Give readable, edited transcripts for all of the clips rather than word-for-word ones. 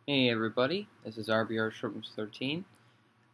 Hey everybody, this is RBR Shortens 13,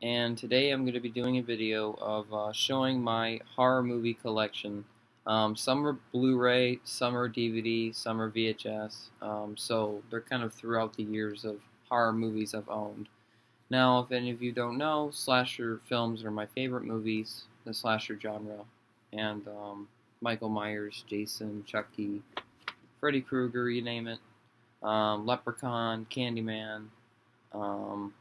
and today I'm going to be doing a video of showing my horror movie collection. Some are Blu-ray, some are DVD, some are VHS, so they're kind of throughout the years of horror movies I've owned. Now, if any of you don't know, slasher films are my favorite movies, the slasher genre, and Michael Myers, Jason, Chucky, Freddy Krueger, you name it. Leprechaun, Candyman, that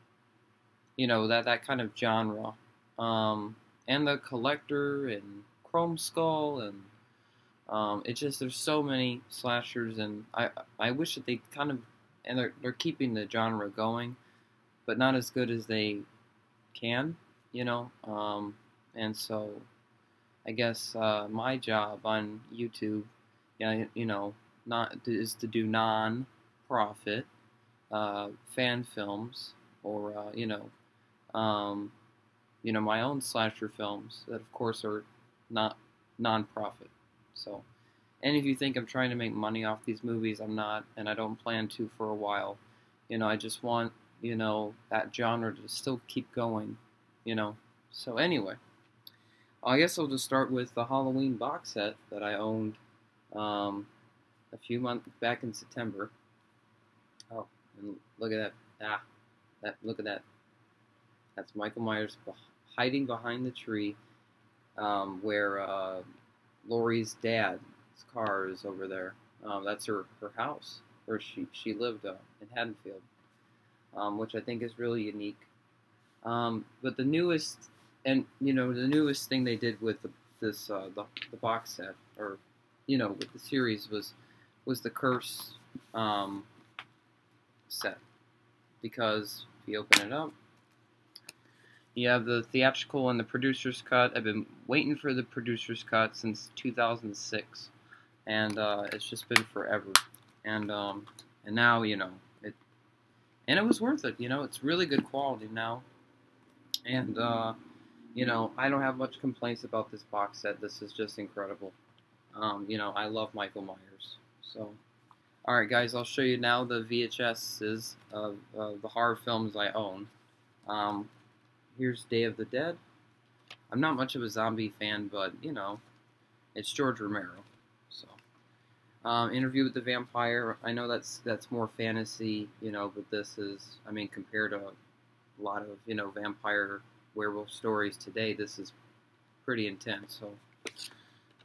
kind of genre, and the Collector and Chrome Skull, and it's just there's so many slashers, and I wish that they kind of and they're keeping the genre going, but not as good as they can, and so I guess my job on YouTube, not is to do non-profit fan films, or my own slasher films that of course are not non-profit. So any of you think I'm trying to make money off these movies, I'm not, and I don't plan to for a while. I just want that genre to still keep going. So anyway, I guess I'll just start with the Halloween box set that I owned a few months back in September. Oh, and look at that! Look at that! That's Michael Myers hiding behind the tree, where Laurie's dad's car is over there. That's her house where she lived in Haddonfield, which I think is really unique. But the newest thing they did with the box set, or with the series, was the Curse set, because if you open it up, you have the theatrical and the producer's cut. I've been waiting for the producer's cut since 2006, and it's just been forever. And now it was worth it. It's really good quality now, and I don't have much complaints about this box set. This is just incredible. I love Michael Myers. So, alright guys, I'll show you now the VHSs of the horror films I own. Here's Day of the Dead. I'm not much of a zombie fan, but, it's George Romero. So, Interview with the Vampire. I know that's more fantasy, but this is, compared to a lot of, vampire werewolf stories today, this is pretty intense. So,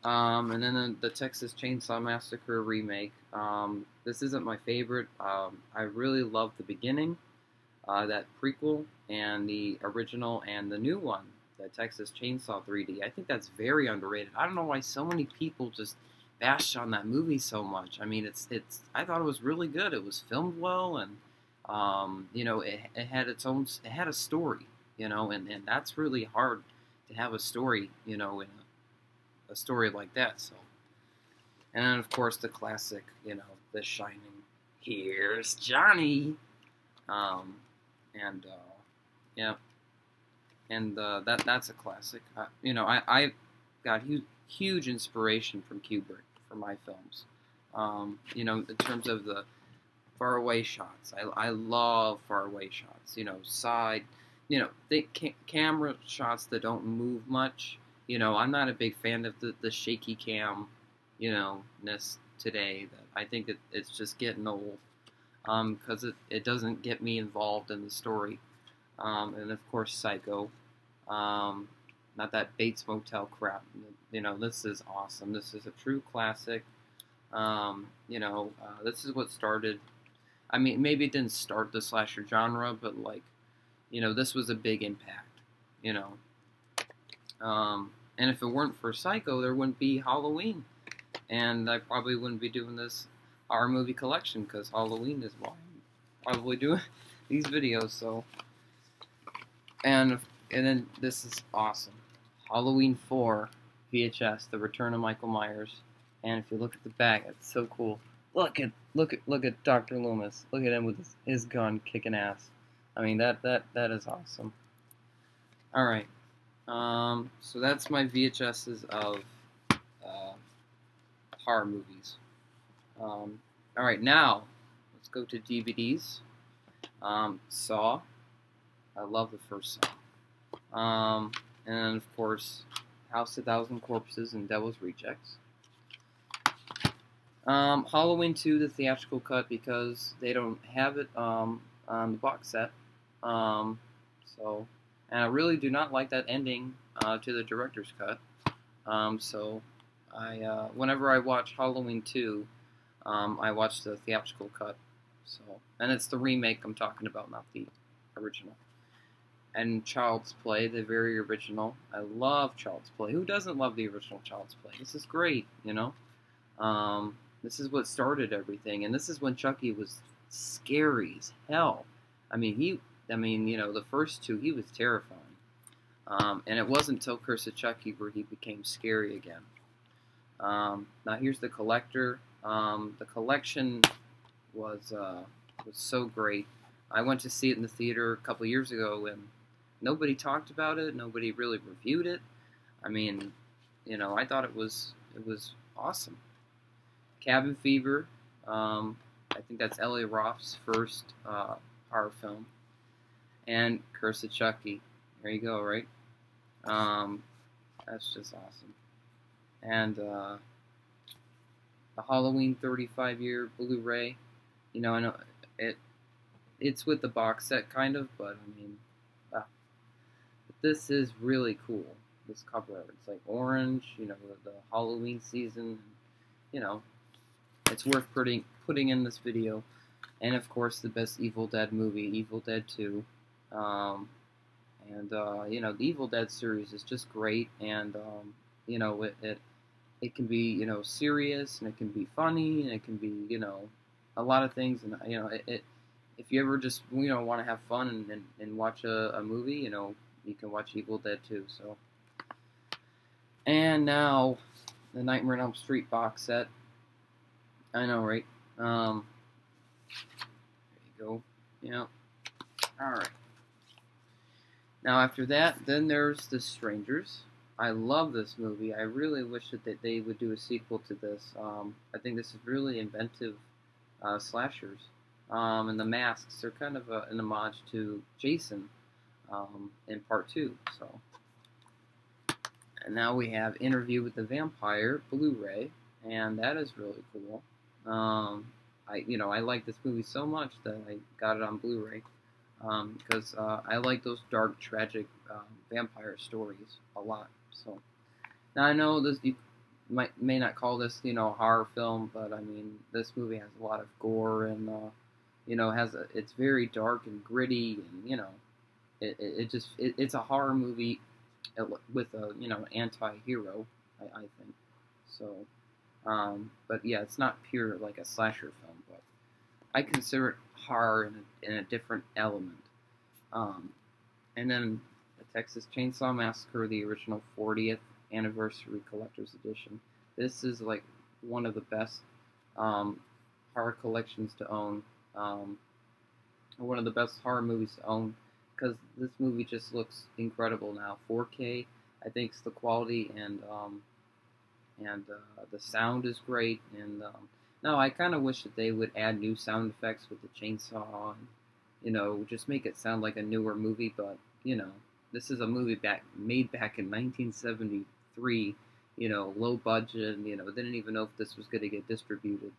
and then the Texas Chainsaw Massacre remake. This isn't my favorite. I really love the beginning, that prequel, and the original, and the new one, the Texas Chainsaw 3D. I think that's very underrated. I don't know why so many people just bashed on that movie so much. It's. I thought it was really good. It was filmed well, and it had its own. It had a story, and that's really hard to have a story, in a story like that. So, and then of course the classic, The Shining. Here's Johnny. Yeah, and that's a classic. I got huge inspiration from Kubrick for my films. In terms of the faraway shots, I love faraway shots. Side, thick camera shots that don't move much. I'm not a big fan of the shaky cam, ness today. That I think it's just getting old, because it doesn't get me involved in the story. And of course, Psycho. Not that Bates Motel crap. This is awesome. This is a true classic. This is what started. Maybe it didn't start the slasher genre, but this was a big impact. And if it weren't for Psycho, there wouldn't be Halloween, and I probably wouldn't be doing this horror movie collection, because Halloween is why I'm probably doing these videos. So, and then this is awesome, Halloween 4 VHS, The Return of Michael Myers. And if you look at the back, it's so cool. Look at Dr. Loomis. Look at him with his gun kicking ass. That is awesome. All right. So that's my VHSs of horror movies. Alright, now let's go to DVDs. Saw. I love the first Saw. And of course, House of Thousand Corpses and Devil's Rejects. Halloween 2, the theatrical cut, because they don't have it on the box set. And I really do not like that ending to the director's cut. So whenever I watch Halloween 2, I watch the theatrical cut. So, and it's the remake I'm talking about, not the original. And Child's Play, the very original. I love Child's Play. Who doesn't love the original Child's Play? This is great, you know? This is what started everything, and this is when Chucky was scary as hell. I mean, you know, the first two, he was terrifying. And it wasn't until Curse of Chucky where he became scary again. Now here's the collector. The collection was so great. I went to see it in the theater a couple years ago, and nobody talked about it. Nobody really reviewed it. I mean, you know, I thought it was awesome. Cabin Fever. I think that's Eli Roth's first horror film. And Curse of Chucky. There you go, right? That's just awesome. And the Halloween 35-year Blu-ray. You know, I know it's with the box set kind of, but I mean, this is really cool. This cover art. It's like orange. You know, the Halloween season. You know, it's worth putting in this video. And of course, the best Evil Dead movie, Evil Dead 2. You know, the Evil Dead series is just great, and you know, it can be, you know, serious, and it can be funny, and it can be, you know, a lot of things, and you know, if you ever just, you know, want to have fun and watch a movie, you know, you can watch Evil Dead 2. So, and now the Nightmare on Elm Street box set. I know, right? There you go. Yeah. All right. Now after that, then there's The Strangers. I love this movie. I really wish that they would do a sequel to this. I think this is really inventive slashers. And the masks are kind of an homage to Jason in part 2. So, and now we have Interview with the Vampire Blu-ray, and that is really cool. I like this movie so much that I got it on Blu-ray. Because I like those dark, tragic vampire stories a lot. So now I know this, you may not call this, you know, a horror film, but I mean, this movie has a lot of gore, and you know, it's very dark and gritty, and you know, it's a horror movie with a, you know, anti-hero, I think. So, but yeah, it's not pure like a slasher film, but I consider it horror in a different element. And then the Texas Chainsaw Massacre, the original 40th anniversary collector's edition. This is like one of the best horror collections to own. One of the best horror movies to own, because this movie just looks incredible now. 4K, I think, is the quality, and the sound is great, and no, I kind of wish that they would add new sound effects with the chainsaw, and, you know, just make it sound like a newer movie. But you know, this is a movie made back in 1973. You know, low budget, and you know, didn't even know if this was going to get distributed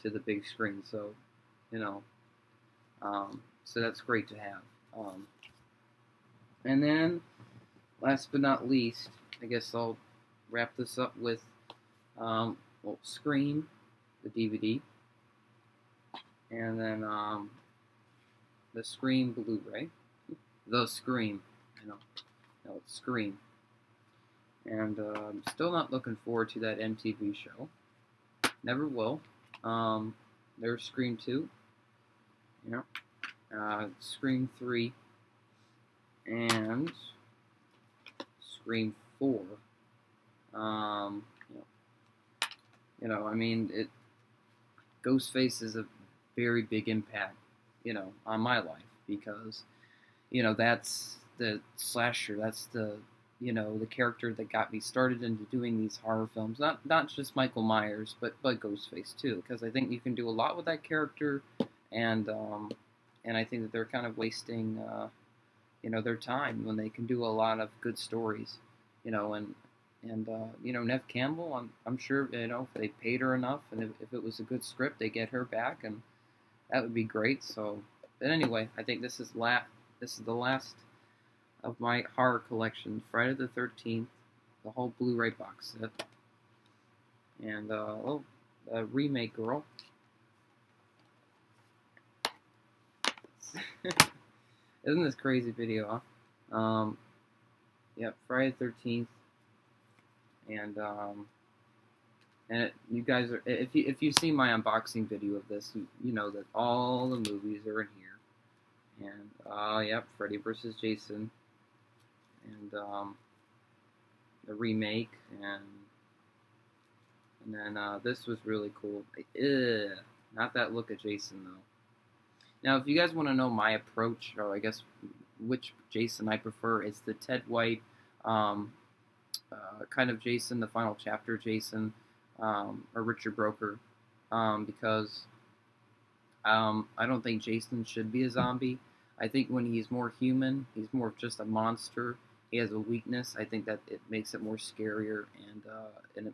to the big screen. So, you know, so that's great to have. And then, last but not least, I guess I'll wrap this up with Scream, the DVD, and then the Scream Blu-ray. The Scream, no, it's Scream. And I'm still not looking forward to that MTV show. Never will. There's Scream 2, you know, Scream 3, and Scream 4. You know, I mean, Ghostface is a very big impact, you know, on my life, because, you know, that's the slasher, that's the, you know, the character that got me started into doing these horror films. Not just Michael Myers, but Ghostface too, because I think you can do a lot with that character, and and I think that they're kind of wasting, their time when they can do a lot of good stories, and Nev Campbell, I'm sure, if they paid her enough, and if it was a good script, they get her back, and that would be great. So, but anyway, I think this is the last of my horror collection, Friday the 13th, the whole Blu-ray box set, and Remake girl. Isn't this crazy video, huh? Yep, Friday the 13th, and you guys are, if you see my unboxing video of this, you know that all the movies are in here, and yep, Freddy vs. Jason, and the remake, and then this was really cool. Not that look at Jason though. Now, if you guys want to know my approach, or I guess which Jason I prefer, it's the Ted White kind of Jason, the Final Chapter Jason, or Richard Broker, because I don't think Jason should be a zombie. I think when he's more human, he's more of just a monster. He has a weakness. I think that it makes it more scarier, and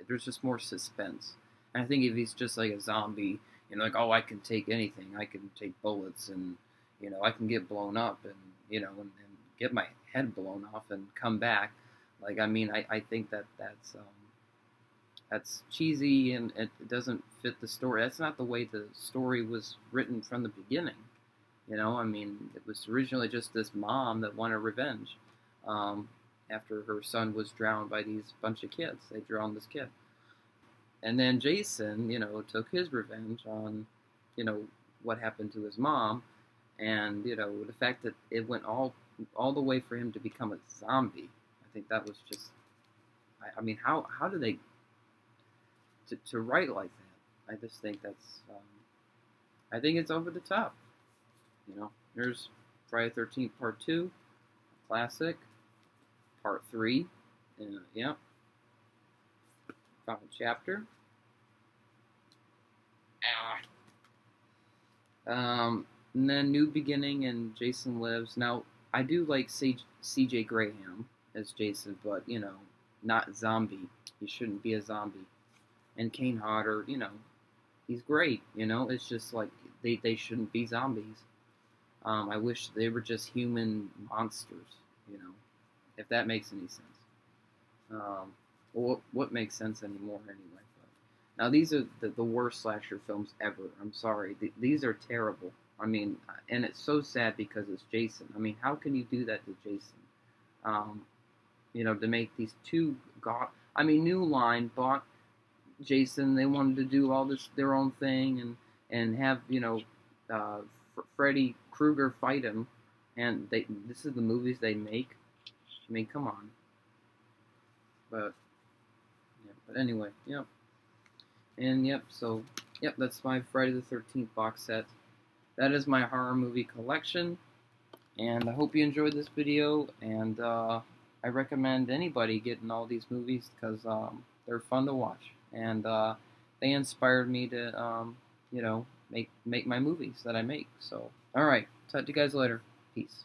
there's just more suspense. And I think if he's just like a zombie, like, oh, I can take anything. I can take bullets, and I can get blown up, and and get my head blown off and come back. Like, I mean, I think that's cheesy, and it doesn't fit the story. That's not the way the story was written from the beginning. I mean, it was originally just this mom that wanted revenge after her son was drowned by these bunch of kids. They drowned this kid. And then Jason, took his revenge on, what happened to his mom, and, the fact that it went all the way for him to become a zombie. I think that was just, I mean, how do they, to write like that? I just think that's, I think it's over the top. There's Friday the 13th Part 2, classic, Part 3, yeah. Final Chapter. And then New Beginning and Jason Lives. Now, I do like C.J. Graham as Jason, but, not zombie. He shouldn't be a zombie. And Kane Hodder, he's great, It's just like, they shouldn't be zombies. I wish they were just human monsters, if that makes any sense. Well, what makes sense anymore anyway. But now these are the worst slasher films ever. I'm sorry. These are terrible. I mean, and it's so sad because it's Jason. I mean, how can you do that to Jason? To make these two New Line bought Jason. They wanted to do all this their own thing and have Freddy Krueger fight him, and this is the movies they make. I mean, come on. But anyway, yep. And yep, so yep, that's my Friday the 13th box set. That is my horror movie collection, and I hope you enjoyed this video, and I recommend anybody getting all these movies because they're fun to watch, and they inspired me to make my movies that I make. So, alright, talk to you guys later. Peace.